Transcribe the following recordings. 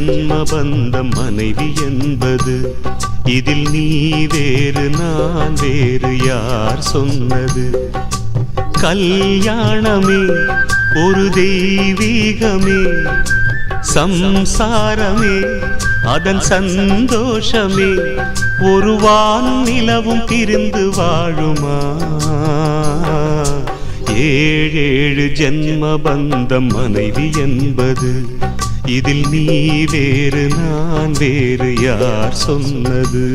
ஜென்ம பந்தம் மனைவி என்பது. இதில் நீ வேறு நான் வேறு யார் சொன்னது? கல்யாணமே ஒரு தெய்வீகமே, சம்சாரமே அதன் சந்தோஷமே. ஒரு வானும் நிலவும் பிரிந்து வாழுமா? ஏழேழு ஜென்ம பந்தம் மனைவி என்பது. இதில் நீ வேறு நான் வேறு யார் சொன்னது?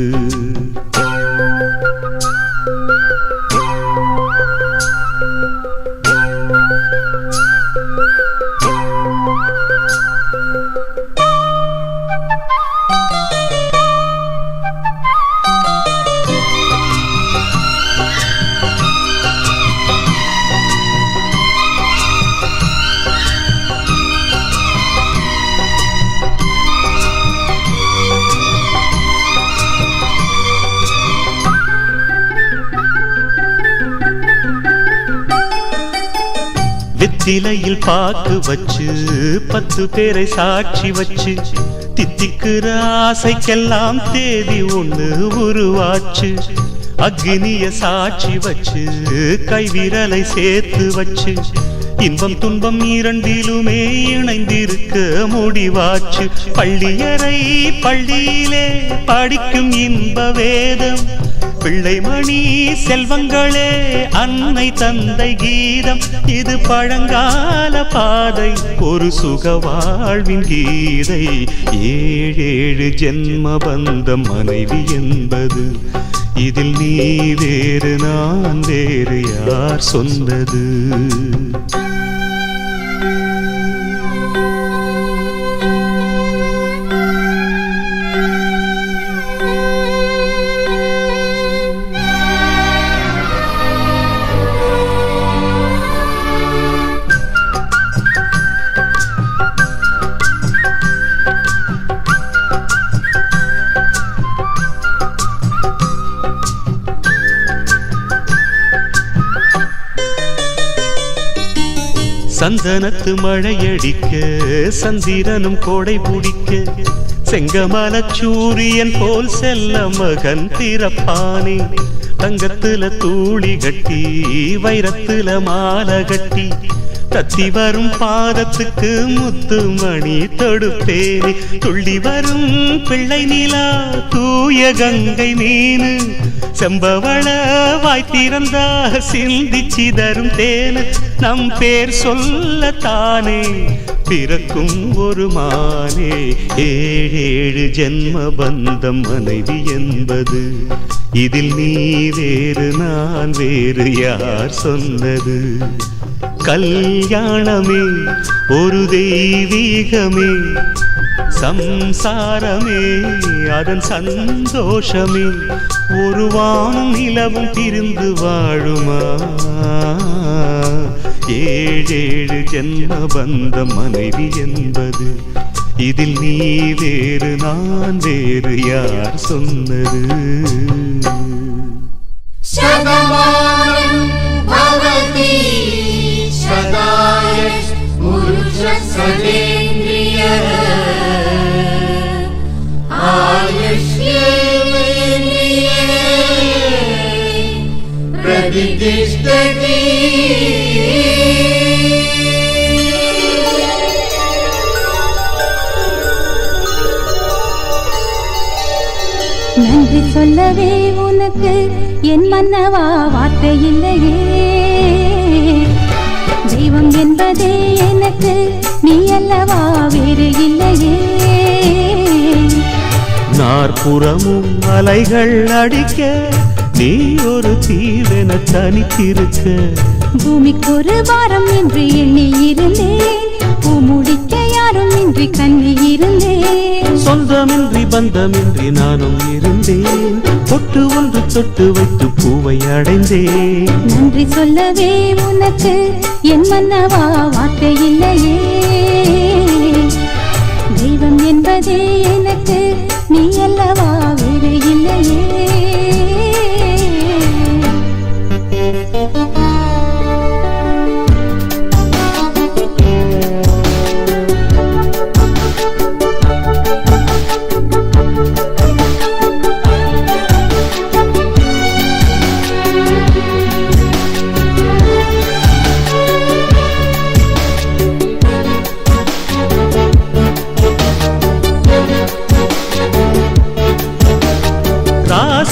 வெத்திலையில் பாக்கு வச்சு 10 பேரை சாட்சி வச்சு, தித்திக்கிற ஆசைக்கெல்லாம் தேதி ஒண்ணு உருவாச்சு. அக்னிய சாட்சி வச்சு கைவிரலை சேர்த்து வச்சு, இன்பம் துன்பம் இரண்டிலுமே இணைந்திருக்க முடிவாச்சு. பள்ளியறை பள்ளியிலே படிக்கும் இன்ப வேதம், பிள்ளைமணி செல்வங்களே அன்னை தந்தை கீதம். இது பழங்கால பாதை, ஒரு சுக வாழ்வின் கீதை. ஏழேழு ஜென்ம பந்தம் மனைவி என்பது. இதில் நீ வேறு நான் வேறு யார் சொன்னது? சந்தனத்து மழையடிக்க சந்திரனும் கோடை பிடிக்க, செங்கமல சூரியன் போல் செல்ல மகன் பிறப்பானே. தங்கத்துல தூளி கட்டி வைரத்துல மாலை கட்டி, தத்தி வரும் பாதத்துக்கு முத்து மணி தொடுப்பேனே. துள்ளி வரும் பிள்ளை நிலா தூய கங்கை மீனு, செம்பவள வாய்த்திறந்தா சிந்திச்சி தரும் தேனு. நம் பேர் சொல்லத்தானே பிறக்கும் ஒரு மானே. ஏழேழு ஜென்ம பந்தம் மனைவி என்பது. இதில் நீ வேறு நான் வேறு யார் சொன்னது? கல்யாணமே ஒரு தெய்வீகமே, சம்சாரமே அதன் சந்தோஷமே. ஒரு வானும் நிலவும் பிரிந்து வாழுமா? ஏழேழு ஜென்ம பந்தம் மனைவி என்பது. இதில் நீ வேறு நான் வேறு யார் சொன்னது? நன்றி சொல்லவே உனக்கு என் மன்னவா வார்த்தை இல்லையே. தெய்வம் என்பதே எனக்கு நீ அல்லவா வேறு இல்லையே. நாற்புறமும் அலைகள் அடிக்க நீ ஒரு தீவென தனித்திருக்க. பூமிக்கு ஒரு வாரம் என்று எண்ணி இருந்தேன், பூ முடிக்க யாரும் இன்றி கண்ணி இருந்தேன். சொந்தமின்றி பந்தமின்றி நானும் இருந்தேன், பொட்டு ஒன்று தொட்டு வைத்து பூவை அடைந்தேன். நன்றி சொல்லவே உனக்கு என் மன்னவா வார்த்தை இல்லையே. தெய்வம் என்பதே எனக்கு நீ அல்லவா வேறு இல்லையே.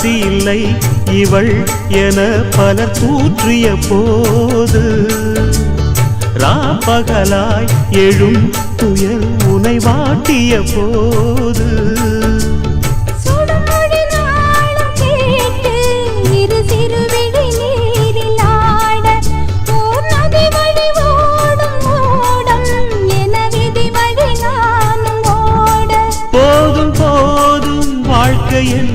ராசி இல்லை இவள் என பலர் தூற்றிய போது ராப்பகலாய் எழும் துயர் உனை வாட்டிய போது சுடுமொழி நாளும் கேட்டு இரு சிறுவிழி நீரில் ஆட ஓர் நதி வழி ஓடும் ஓடம் என விதி வழி நானும் ஓட போதும் போதும் வாழ்க்கை என்று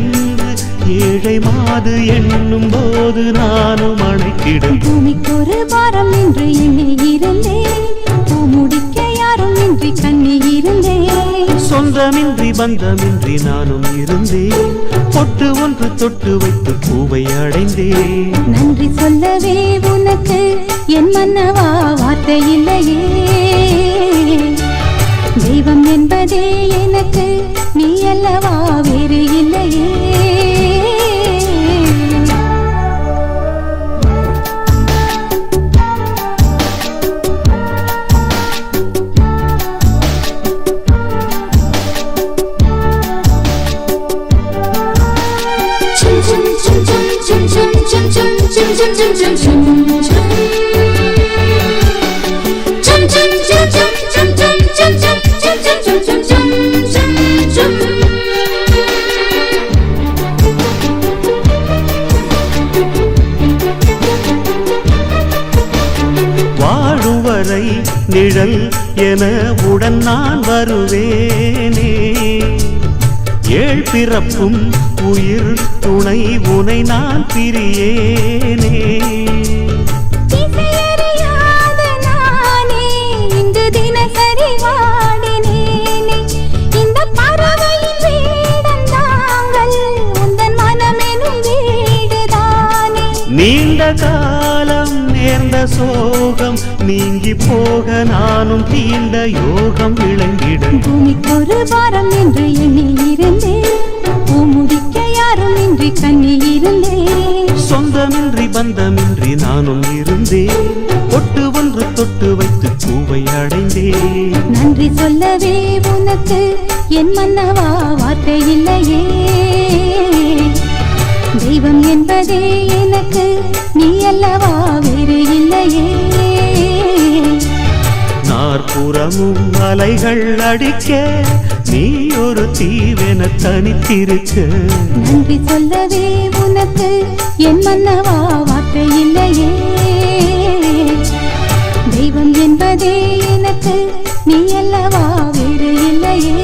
ஏழை மாது எண்ணும் போது நானும் அணைக்கிடும் பூமிக்கொரு பாரம் என்று எண்ணி இருந்தேன் பூமுடிக்க யாரும் இன்றி கண்ணி இருந்தேன் சொந்தமின்றி பந்தமின்றி நானும் இருந்தேன் பொட்டு ஒன்று தொட்டு வைத்து பூவை அடைந்தேன் நன்றி சொல்லவே உனக்கு என் மன்னவா வார்த்தை இல்லையே தெய்வம் என்பதே எனக்கு நீ அல்லவா வேறு இல்லையே வாழும் வரை நிழல் என உடன் நான் வருவேனே ஏழ் பிறப்பும் உயிர் துணை உனை நான் பிரியேனே திசையறியாத நானே இங்கு தினசரி வாடினேனே இந்த பறவையின் வீடன் தாங்கள் உந்தன் மனமெனும் வீடுதானே நீண்ட காலம் நேர்ந்த சோகம் நீங்கி போக நானும் தீண்ட யோகம் விளங்கிடும் பூமிக்கொரு பாரம் என்று எண்ணி இருந்தேன் பூமுடிக்க யாரும் இன்றி கண்ணி இருந்தேன் சொந்தமின்றி பந்தமின்றி நானும் இருந்தேன் பொட்டு ஒன்று தொட்டு வைத்து பூவை அடைந்தேன் நன்றி சொல்லவே உனக்கு என் மன்னவா வார்த்தை இல்லையே தெய்வம் என்பதே எனக்கு நீ அல்லவா வேறு இல்லையே நாற்புறமும் அலைகள் அடிக்க நீ ஒரு தீவென தனித்திருக்க நன்றி சொல்லவே உனக்கு என் மன்னவா வார்த்தை இல்லையே தெய்வம் என்பதே எனக்கு நீ அல்லவா வேறு இல்லையே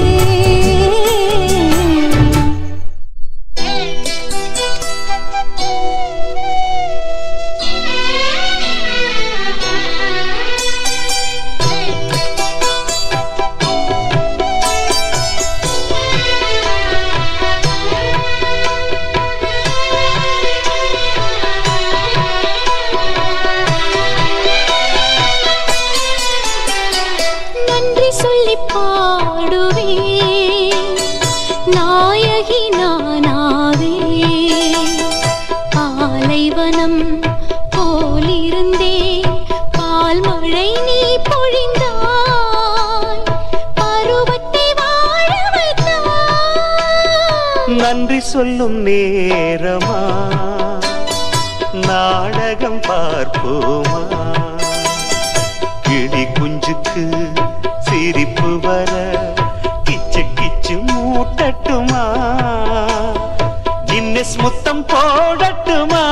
பாடுவே நாயகி நானாவே பாலைவனம் போலிருந்தே பால் மழை நீ பொழிந்தாய் பருவத்தை வாழ வைத்தாய் நன்றி சொல்லும் நேரமா நாடகம் பார்ப்போமா கிளி குஞ்சுக்கு சிரிப்பு வர கிச்சு கிச்சு மூட்டட்டுமா கின்னஸ் முத்தம் போடட்டுமா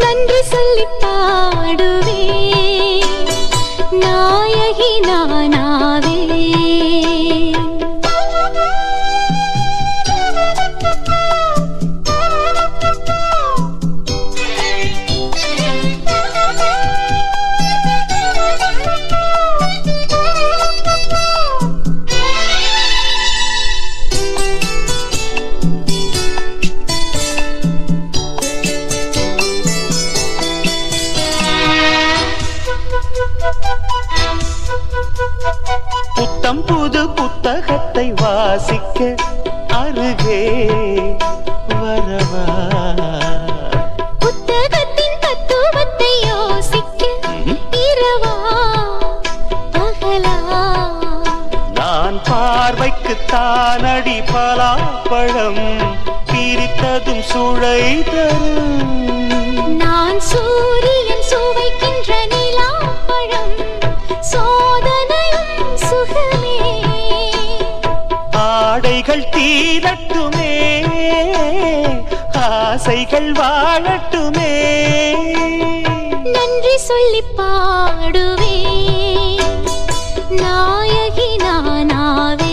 நன்றி சொல்லி பாடுவே நாயகி நானாவே புத்தம் புது புத்தகத்தை வாசிக்க அருகே வரவா புத்தகத்தின் தத்துவத்தை யோசிக்க இரவா பகலா நான் பார் கண்ணுக்கு தானடி பலாப்பழம் பிரித்ததும் சுழை தரும். நான் சூரியன் சுவைக்கின்ற நிலாப்பழம் சோதனையும் சுகமே. ஆடைகள் தீரட்டுமே ஆசைகள் வாழட்டுமே. நன்றி சொல்லி பாடுவே நாயகி நானாவே.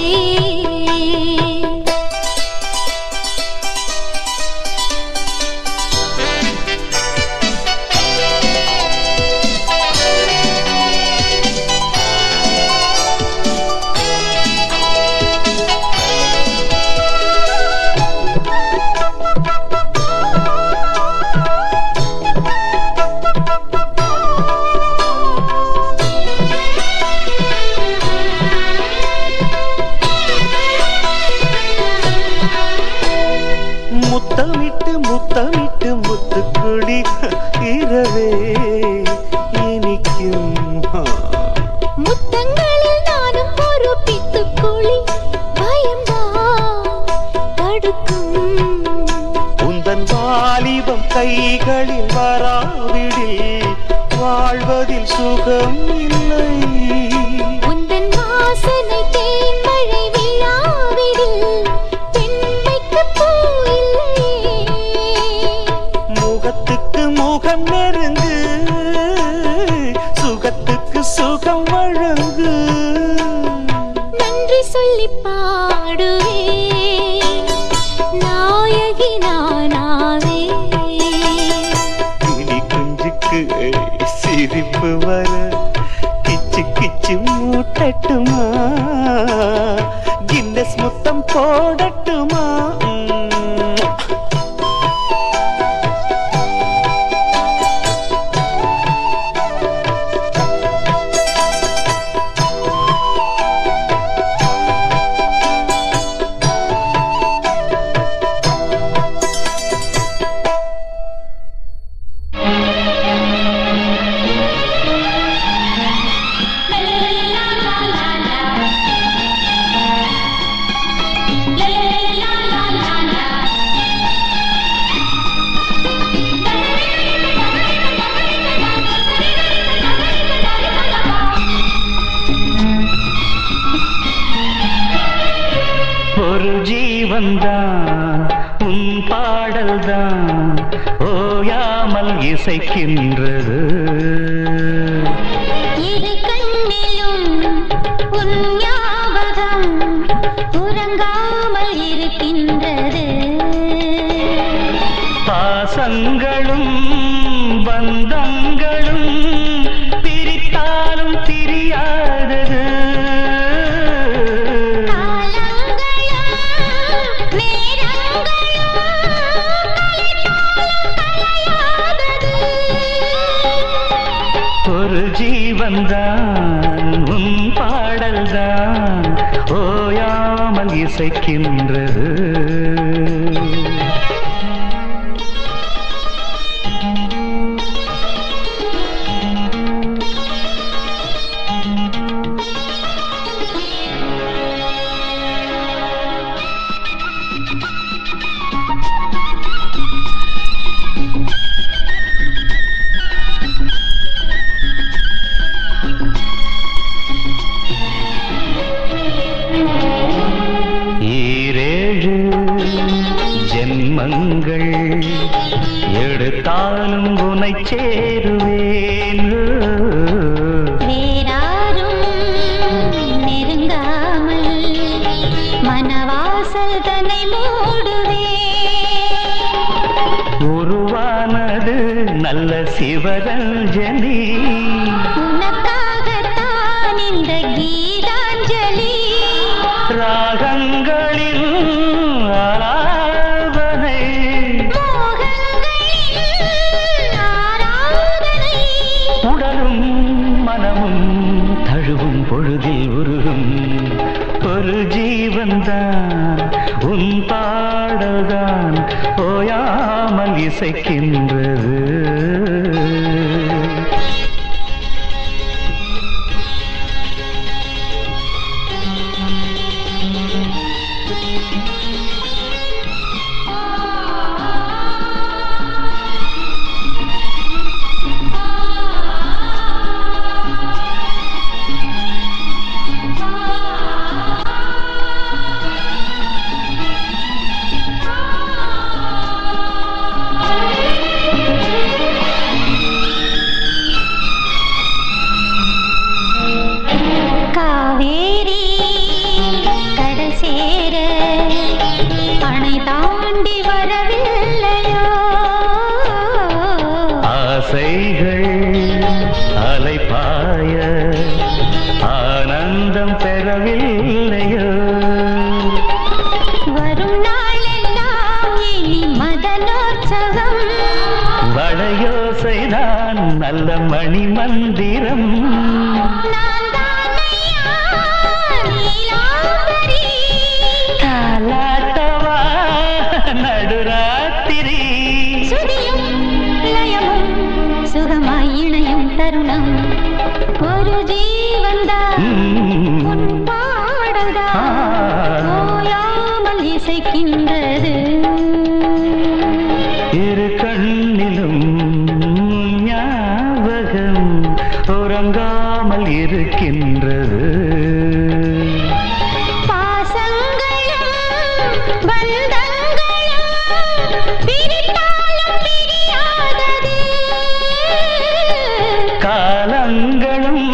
முத்தமிட்டு முத்தமிட்டு முத்துக்குடி இரவே இனிக்கும். முத்தங்களில் நானும் ஒரு பித்துக்குழி பயம்தான் தடுக்கும். உந்தன் வாலிபம் கைகளில் வராவிடில் வாழ்வதில் சுகம் இல்லை. உந்தன் வாசனை தேன்மழை விழாவிடில் பெண்மைக்கு பூ இல்லை. முகத்துக்கு முகம் நெருங்கு சுகத்துக்கு சுகம் வழங்கு. நன்றி சொல்லி பாடுவே நாயகி நானாவே. கிளி குஞ்சுக்கு சிரிப்பு வர கிச்சு கிச்சு மூட்டட்டுமா கின்னஸ் முத்தம் போடட்டுமா. ஒரு ஜீவன்தான் உன் பாடல்தான் ஓயாமல் இசைக்கின்றது. இரு கண்ணிலும் உன் ஞாபகம் உறங்காமல் இருக்கின்றது. பாசங்களும் பந்தங்களும் பிரித்தாலும் தெரியாதது. ஒரு ஜீவன்தான் உன் பாடல்தான் ஓயாமல் இசைக்கின்றது. ஜென்மங்கள் எடுத்தாலும் உனை சேருவேன். வேறாரும் நெருங்காமல் மனவாசல் தன்னை மூடுவே. உருவானது நல்ல சிவரஞ்சனி உனக்காகத்தான் இந்த கீதாஞ்சலி. ராகங்களில் ஆலாபனை உடலும் மனமும் தழுவும் பொழுதில் உருகும். ஒரு ஜீவன்தான் உன் பாடல்தான் ஓயாமல் இசைக்கின்றது. மணி மந்திரம் தாலாட்டவா நடுராத்திரி சுகமாய் இணையும் தருணம் ஒரு ஜீவன்தான் உன் பாடல்தான் ஓயாமல் இசைக்கின்றது இரு கண்ணிலும் ஞாபகம் உறங்காமல் இருக்கின்றது பாசங்களும் பந்தங்களும் பிரித்தாலும் பிரியாதது காலங்களும்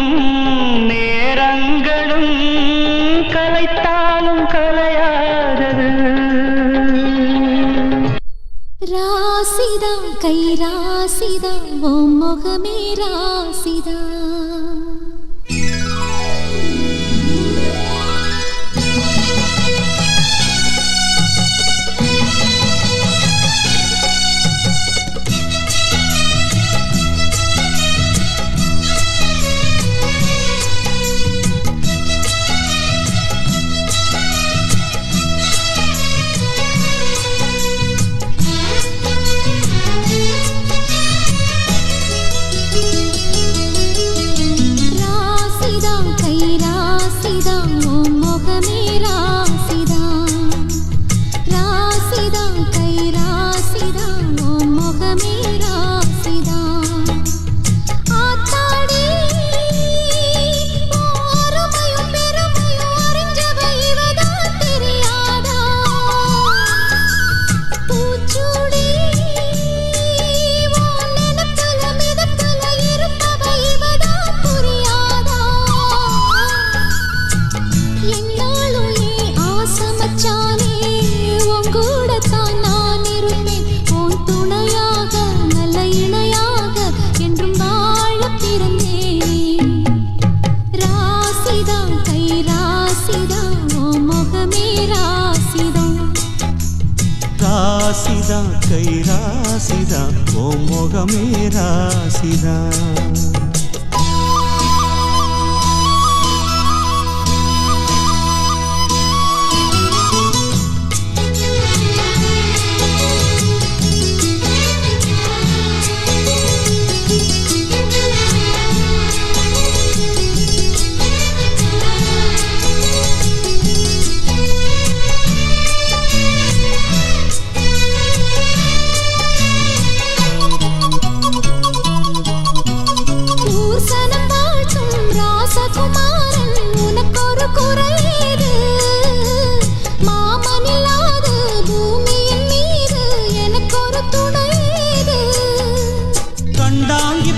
நேரங்களும் கலைத்தாலும் கலையாதது ராசிதா கை ராசிதா ஓ முகமே ராசிதா ராசிதா கை ராசிதா ஓ முகமே ராசிதா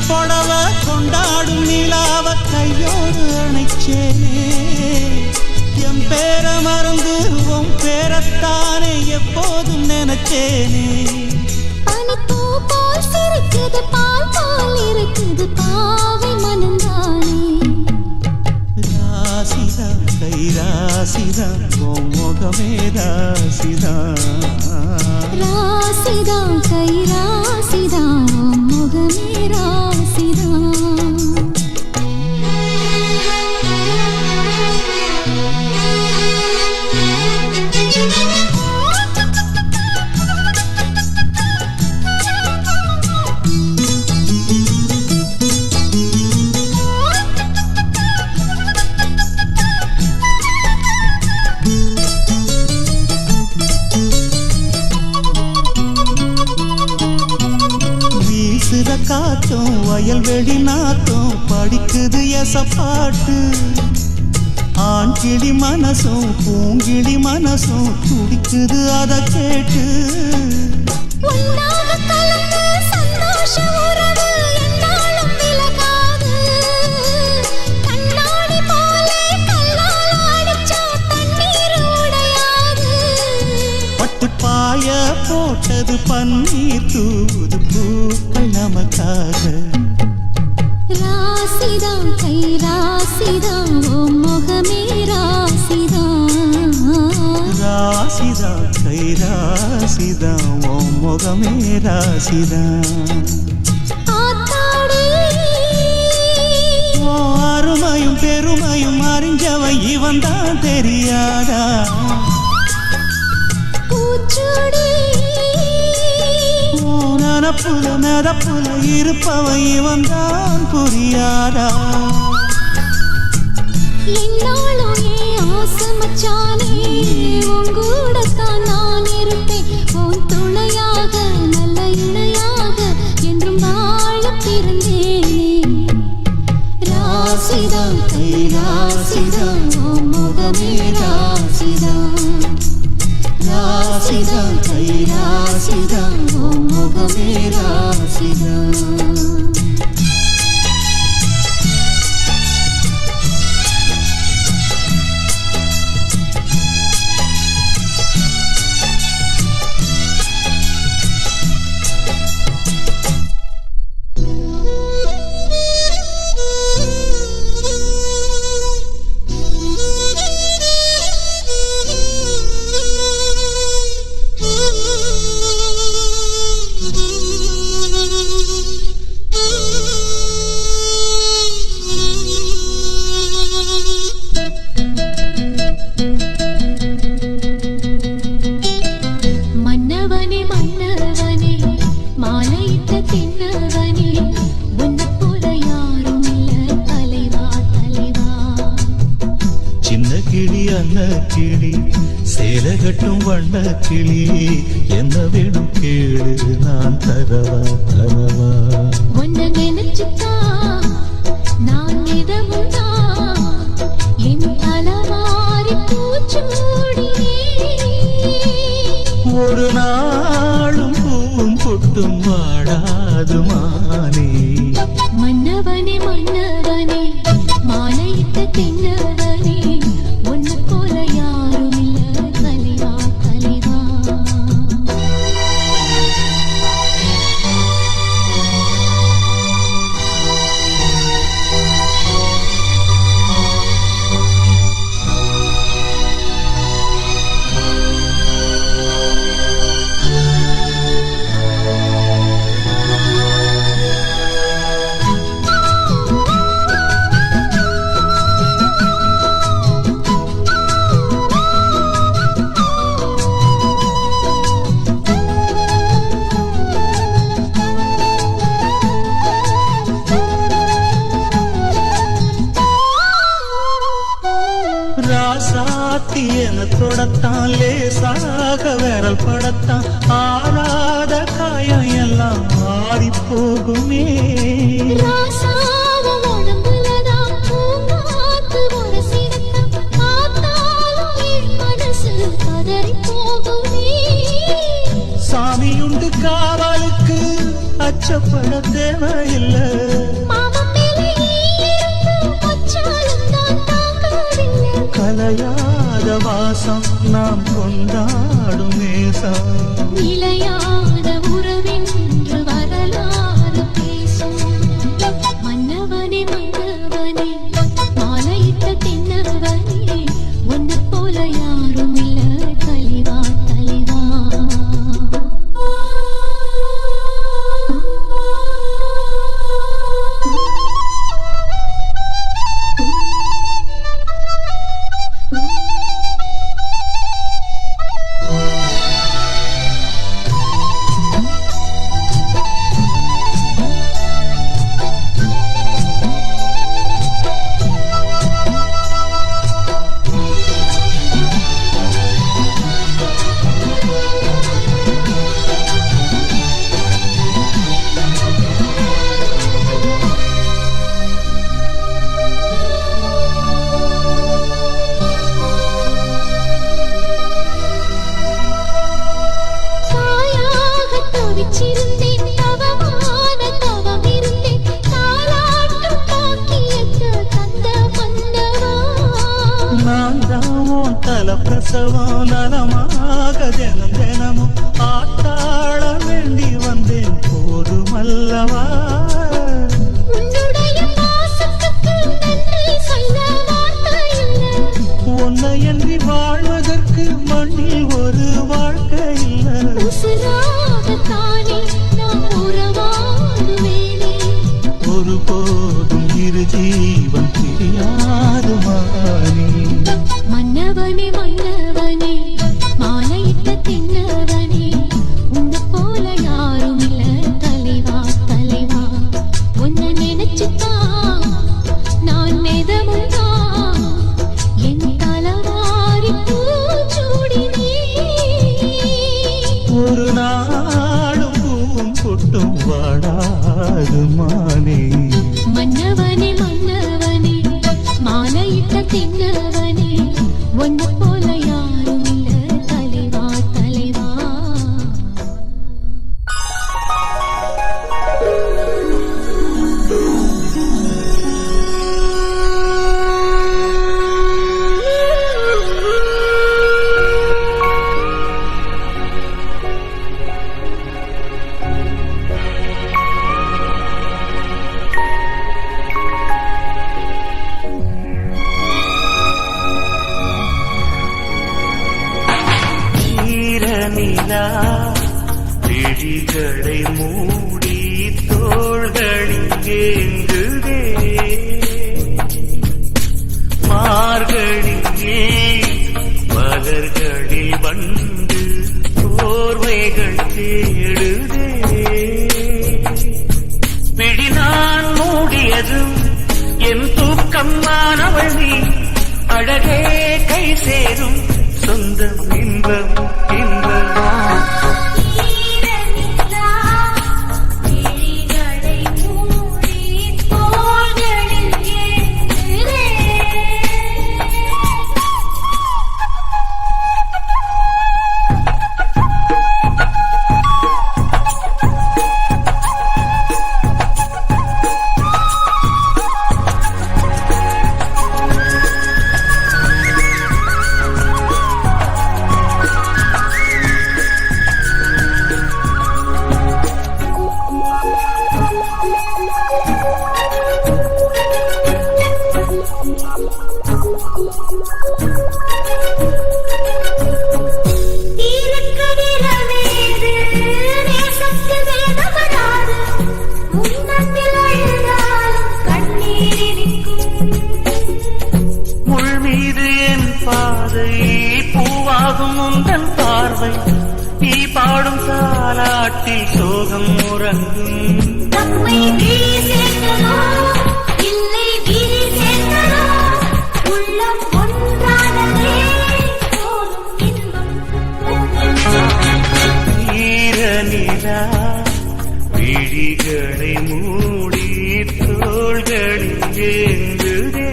புடவ கொண்டாடும் நிலாவ கையோடு அணைச்சேனே என் பேர மறந்து உன் பேரத்தானே எப்போதும் நினைச்சேனே பனிப்பூ போல் சிரிக்குது பால் போல் இருக்குது பாவை மனந்தானே ராசிதா கை ராசிதா உன் முகமே ராசிதா ராசிதா கை ராசிதா உன் முகமே ராசிதா காத்தும் வயல்வெளி நாத்தும் படிக்குது எசப்பாட்டு ஆண் கிளி மனசும் பூங்கிளி மனசும் துடிக்குது அத கேட்டு பாய போட்டது பன்னீர் தூது பூக்கள் நமக்காக ராசிதா கை ராசிதா ஓ முகமே ராசிதா ராசிதா கை ராசிதா ஓ முகமே ராசிதா ஆத்தாடி பெருமையும் அறிஞ்சவன் இவன் தான் தெரியாதா நனப்புல நடப்புல இருப்பவன் இவன் தான் புரியாதா என்னாலும் ஏன் ஆசை மச்சானே உன் கூடத்தான் நான் இருப்பேன் உன் துணையாக நல்ல இணையாக என்றும் வாழ பிறந்தேனே ராசிதான் கை ராசிதான் உன் முகமே ராசிதான் ராசிதான் கை ராசிதான் உன் முகமே ராசிதான் கிளி சேலை கட்டும் வண்ண கிளி என்ன வேணும் கேளு நான் தரவா தரவா உன்னை நினைச்சுக்கா நான் இதமுதா என் அலமாரி பூச்சூடி ஒரு நாளும் பூவும் பொட்டும் வாடாது மானே மன்னவனே மன்னவனே மாலையிட்ட தின்னவனே உன்னை போல யாரும் இல்ல தலைவா தலைவா ராசாத்தி என தொடத்தான் லேசாக விரல் படத்தான் ஆறாத காயம் எல்லாம் மாறி போகுமே சாமியுண்டு காவலுக்கு அச்சப்பட தேவையில்லை கலையாத வாசம் நாம் கொண்டாடும் நேசம் நிலையாத உறவென்று வரலாறு பேசும் மன்னவனே மன்னவனே மாலையிட்ட தின்னவனே உன்னை போல யாரும் இல்ல தலைவா தலைவா பிரசவம் நலமாக தினம் தினமும் ஆட்டாள வேண்டி வந்தேன் போதுமல்லவா உன்னை என்று வாழ்வதற்கு மண்ணில் ஒரு வாழ்க்கை இல்லை ஒருபோதும் இரு ஜீவன் பிரியா சின்னவனே ஒன்ன போல யாரும் இல்ல தலைவா தலைவா. நிலா விழிகளை மூடி தோள்களில் ஏங்குதே மார்கழியே மலர்களில் வந்து போர்வைகள் தேடுதே விழி நான் மூடியதும் என் தூக்கம் மாணவள் நீ அழகே கை சேரும் சொந்தம் இன்பம் இன்பம். உந்தன் பார்வை நீ பாடும் தாலாட்டில் சோகம் உறங்கும் நம்மை விழி சேர்ந்ததோ இல்லை விழி சேர்ந்ததோ உள்ளம் ஒன்றானதே போதும் இன்பம். ஈரநிலா விழிகளை மூடி தோள்களில் ஏங்குதே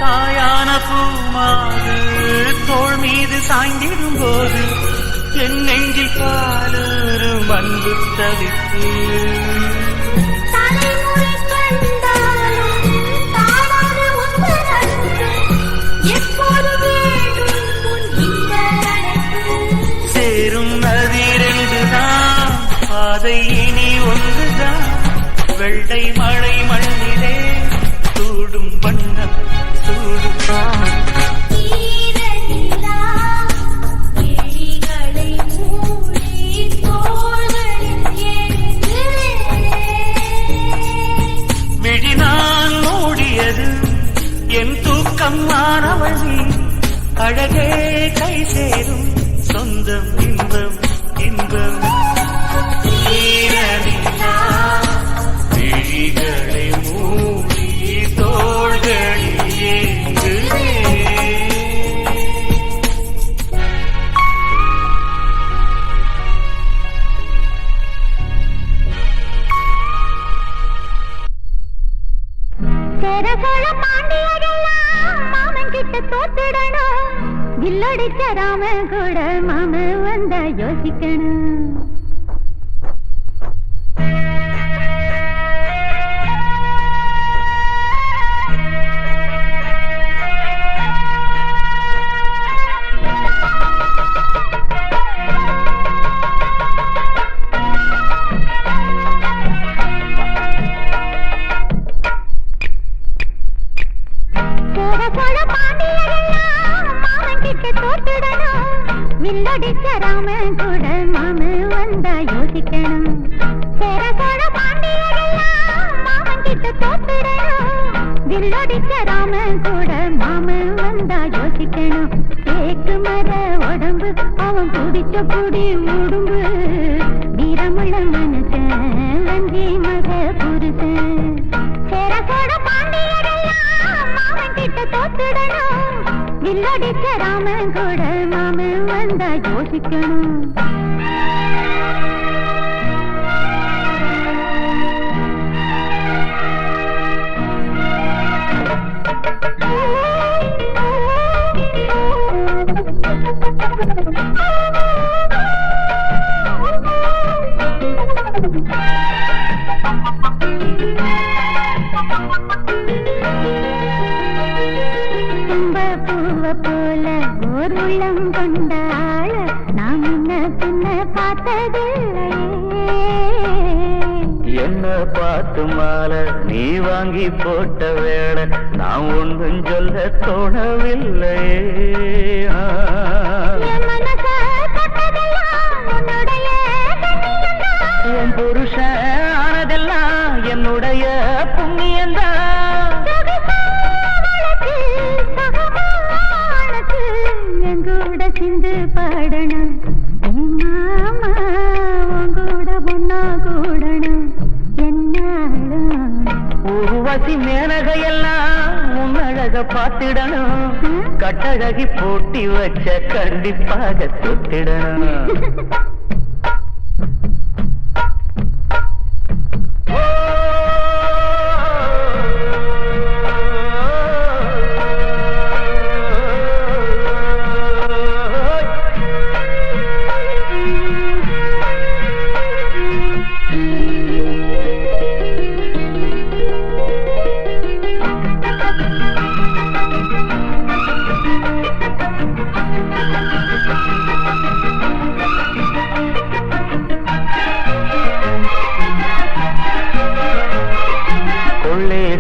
தாயான பூமாது தோள் மீது சாய்ந்திடும் போது என் நெஞ்சில் பாலூரும் அன்பு தவிப்பு சேரும் நதிரெண்டுதான் பாதை இனி ஒன்றுதான் வெள்ளை மழை மண்ணிலே சூடும் வண்ணம் சூடும் விழி நான் மூடியது என் தூக்கம் மாணவழி அழகே கை சேரும் சொந்தம் இன்பம் இன்பம். விழிகளை மூடி தோள்களில் ஏங்குதே தோத்திடணும் வில்லடிச்ச ராம கூட மாம வந்த யோசிக்கணும். குச்சப்புடி உடும்பு வீரமுள்ள மனுஷன் வஞ்சி மக புருஷன் சேரசோட பாண்டியரெல்லாம் மாமன் கிட்ட தோத்துடணும் வில்லடிச்ச ராமன் கூட மாமன் வந்தா யோசிக்கணும் பூவ போல ஓர் உள்ளம் கொண்டாள நாம் முன்ன பின்ன பார்த்ததில்லையே என்ன பார்த்து மாலை நீ வாங்கி போட்ட வேளை நான் ஒன்றும் சொல்ல தோணவில்லையே என் புருஷன் ஆனதெல்லாம் என்னுடைய புண்ணியந்தான் எங்கூட சிந்து பாடணும் மாமா உங்கூட பொண்ணா கூடணும் என்னாலும் உருவாசி மேனகையெல்லாம் உன்னழக பார்த்திடணும் கட்டழகி போட்டி வச்ச கண்டிப்பாக தொத்திடணும்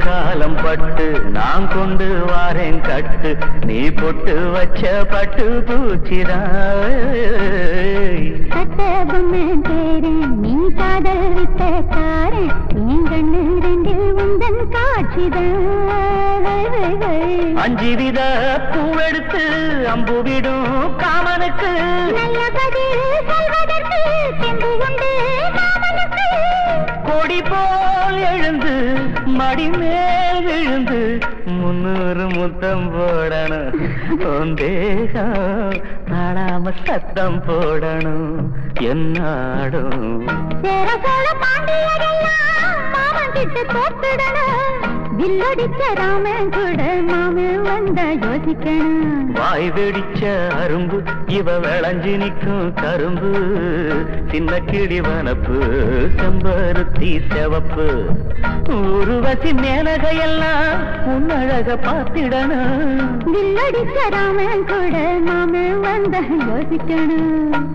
காலம் பட்டு நான் கொண்டு வாரேன் கட்டு நீ பொட்டு வச்ச பட்டு பூச்சிதான் நீ காதல் விட்ட காரன் என் கண்ணு ரெண்டில் உந்தன் காட்சிதான் அஞ்சு வித பூவெடுத்து அம்பு விடும் காமனுக்கு நல்ல பதில் சொல்வதற்கு தெம்பு உண்டு காமனுக்கு கொடி போல் எழுந்து மடி மேல் விழுந்து 300 முத்தம் போடணும் தேகம் பாடாம சத்தம் போடணும் என்னாடும் சேரசோழ பாண்டியரெல்லாம் மாமன் கிட்ட தோத்துடணும் வில்லடிச்ச ராமன் கூட மாமன் வந்தா யோசிக்கணும் வாய் வெடிச்ச அரும்பு இவ விளைஞ்சி நிற்கும் கரும்பு சின்ன கிளி வனப்பு செம்பருத்தி செவப்பு உருவசி மேலகையெல்லாம் உன்னழக பார்த்திடணும் வில்லடிச்ச ராமன் கூட மாமன் வந்தா யோசிக்கணும்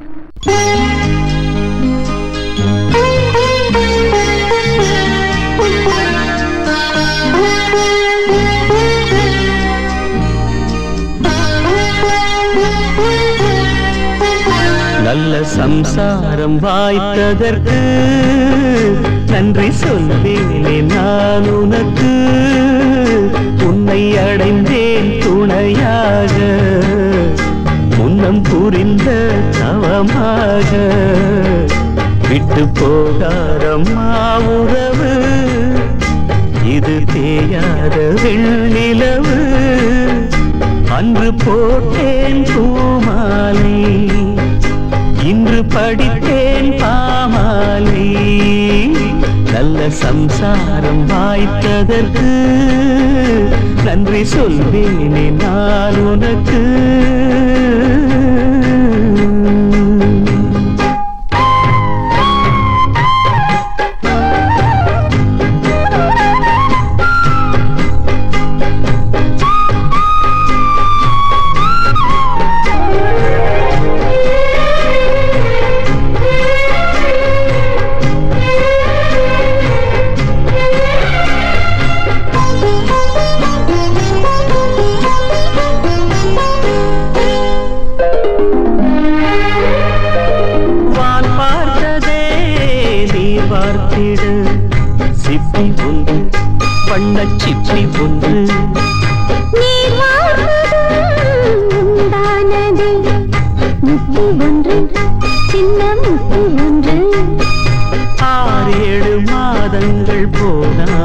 நல்ல சம்சாரம் வாய்த்ததற்கு நன்றி சொல்வேனே நான் உனக்கு உன்னை அடைந்தேன் துணையாக முன்னம் புரிந்த தவமாக விட்டு போகாதம்மா உறவு இது தேயாத வெண்ணிலவு அன்று போட்டேன் பூமாலை இன்று படித்தேன் பாமாலை நல்ல சம்சாரம் வாய்த்ததற்கு நன்றி சொல்வேனே நான் உனக்கு சிப்பி ஒன்று வண்ணச்சிப்பி ஒன்று நீர் உண்டானதே முத்தி ஒன்று சின்ன முத்து ஒன்று 6-7 மாதங்கள் போனா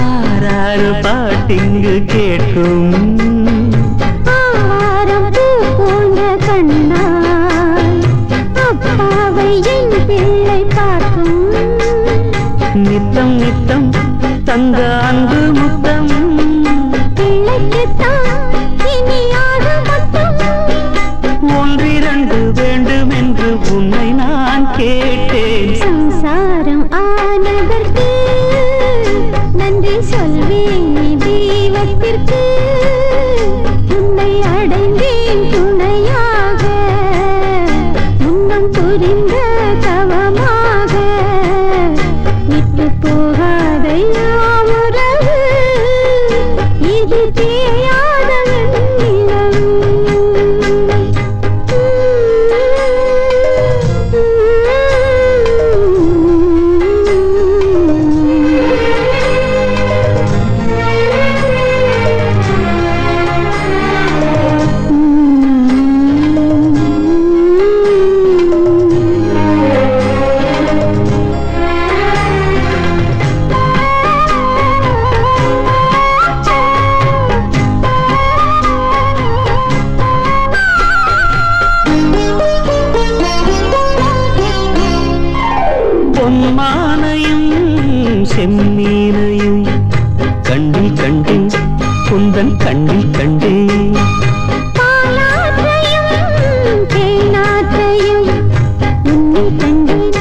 ஆறாறு பாட்டிங்கு கேட்கும் ஆவாரம் பூ போன்ற கண்ணால் அப்பாவை என் பிள்ளை பார்க்கும் நித்தம் நித்தம் தந்த அன்பு முத்தம் பிள்ளைக்குத்தான் இனியாக மொத்தம் 1-2 வேண்டும் என்று உன்னை நான் கேட்டேன் சம்சாரம் ஆனதற்கு நன்றி சொல்வேன் தெய்வத்திற்கு உன்னை அடைந்தேன் துணையாக முன்னம் புரிந்த தவமாக விட்டு போகாதையா உறவு இது தேயாத பொன்மானையும் செம்மீனையும் கண்டில் கண்டே குந்தன் கண்டில் கண்டே பாலாற்றையும் தேனாற்றையும் உன்னை கண்டேன்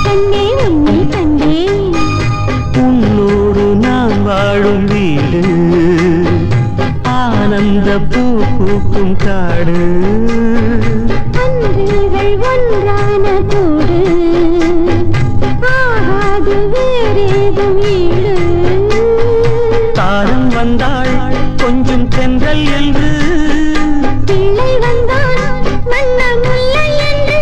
கண்ணே உன்னை கண்டேன் உன்னோடு நான் வாழும் வீடு ஆனந்த பூ பூக்கும் காடு அன்றுகள் ஒன்றான கூடு ஆகாது வேறேதும் வீடு தாரம் வந்தாள் கொஞ்சம் தென்றல் என்று பிள்ளை வந்தான் மன்ன முல்லை என்று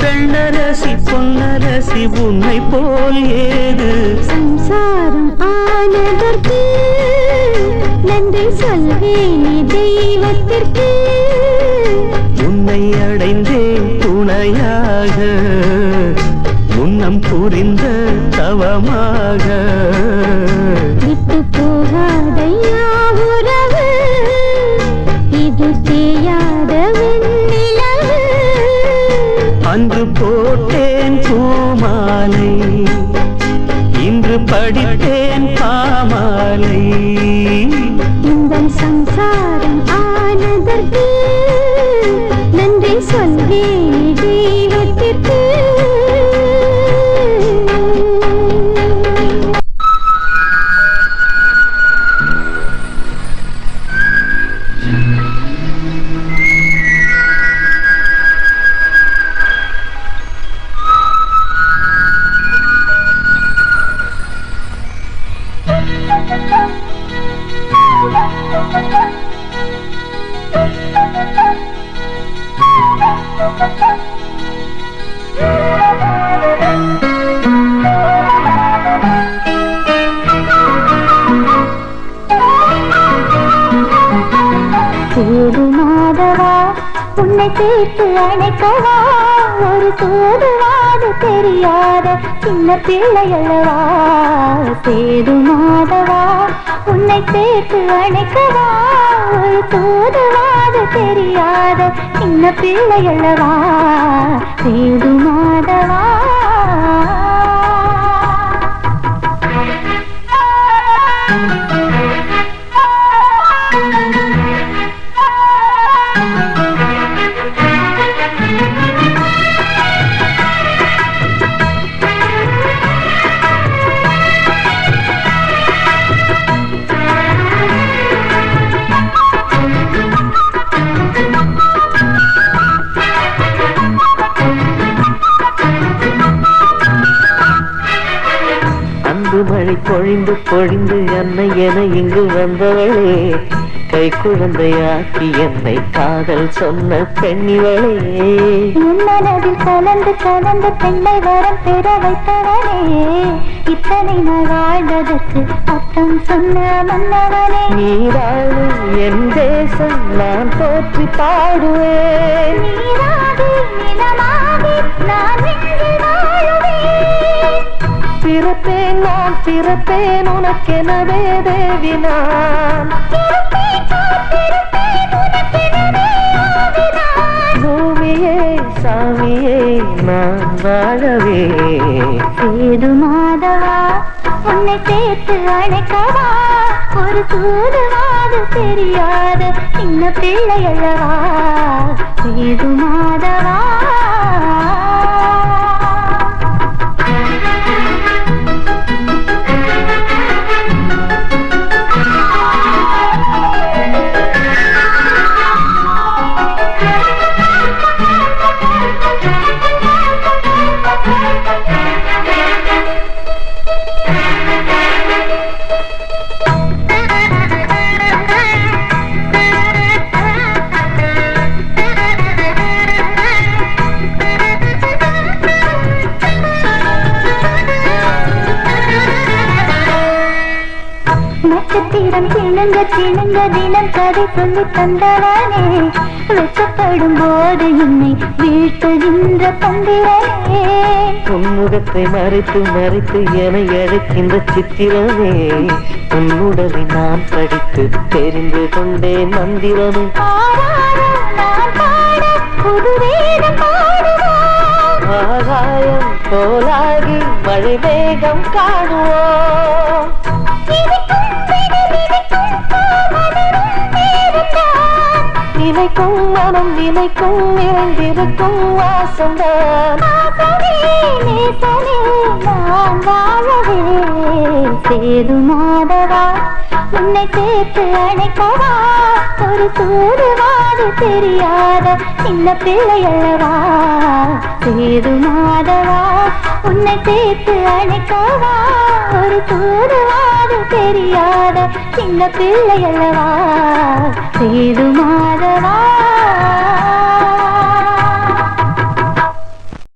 பெண்ணரசி பொன்னரசி உன்னை போல் ஏது சம்சாரம் ஆனதற்கு நன்றி சொல்வேனே தெய்வத்திற்கு உன்னை அடைந்தேன் துணையாக முன்னம் புரிந்த தவமாக விட்டு போகாதையா உறவு இது தேயாத வெண்ணிலவு அன்று போட்டேன் பூமாலை இன்று படித்தேன் பாமாலை இந்த சம்சாரம் ஆனதற்கு நன்றி சொல்வேனே தெய்வத்திற்கு தூது மாதவா உன்னை சேர்த்து அணைக்கவா ஒரு தூதுவாது தெரியாத சின்ன பிள்ளையல்லவா சேது மாதவா உன்னை சேர்த்து அணைக்கவா ஒரு தூதுவாது தெரியாத சின்ன பிள்ளையல்லவா சேது மாதவா மழை பொழிந்து பொழிந்து அன்னை என இங்கு வந்தவளே கை குழந்தையாக்கி என்னை காதல் சொன்ன பெண்ணிவளே, என் மனதில் கலந்து கலந்து பெண்ணை வரம் பெற வைத்தவனே, இத்தனை நாள் வாழ்ந்ததற்கு அர்த்தம் சொன்ன மன்னவனே. நீராளும் என் தேசம் நான் போற்றி பாடுவேன், நீராகி நிலமாகி நான் இங்கு வாழுவேன். பிறப்பேன் நான் பிறப்பேன் உனக்கெனவே தேவி நான், இருப்பேன் காத்திருப்பேன் உனக்கெனவே ஆவினான். பூமியே சாமியே நான் வாழவே, சேது மாதவா உன்னை சேர்த்து அழைக்கவா, ஒரு தூதுவாது தெரியாத சின்ன பிள்ளை அல்லவா. சேது மாதவா நட்சத்திரம் சிணுங்க சிணுங்க தினம் கதை சொல்லி தந்தவனே, வெச்சப்படும் போது என்னை வீழ்த்துகின்ற தந்திரனே. உன்முகத்தை மறைத்து மறைத்து என அழைக்கின்ற சித்திரமே, உன்னுடலை நான் படித்து தெரிந்து கொண்டேன் மந்திரமே. ஆராரம் நான் பாட புது வேதம் பாடுவோம், ஆகாயம் போலாகி மழை வேகம் காணுவோம், நினைக்கும் மனம் நினைக்கும் நிறைந்திருக்கும் வாசம்தான். நான் வாழவே சேது மாதவா உன்னை சேர்த்து அழைக்கவா, ஒரு தூதுவாது தெரியாத சின்ன பிள்ளை அல்லவா. சேது மாதவா உன்னை சேர்த்து அழைக்கவா, ஒரு தூதுவாது தெரியாத சின்ன பிள்ளை அல்லவா. சேது மாதவா.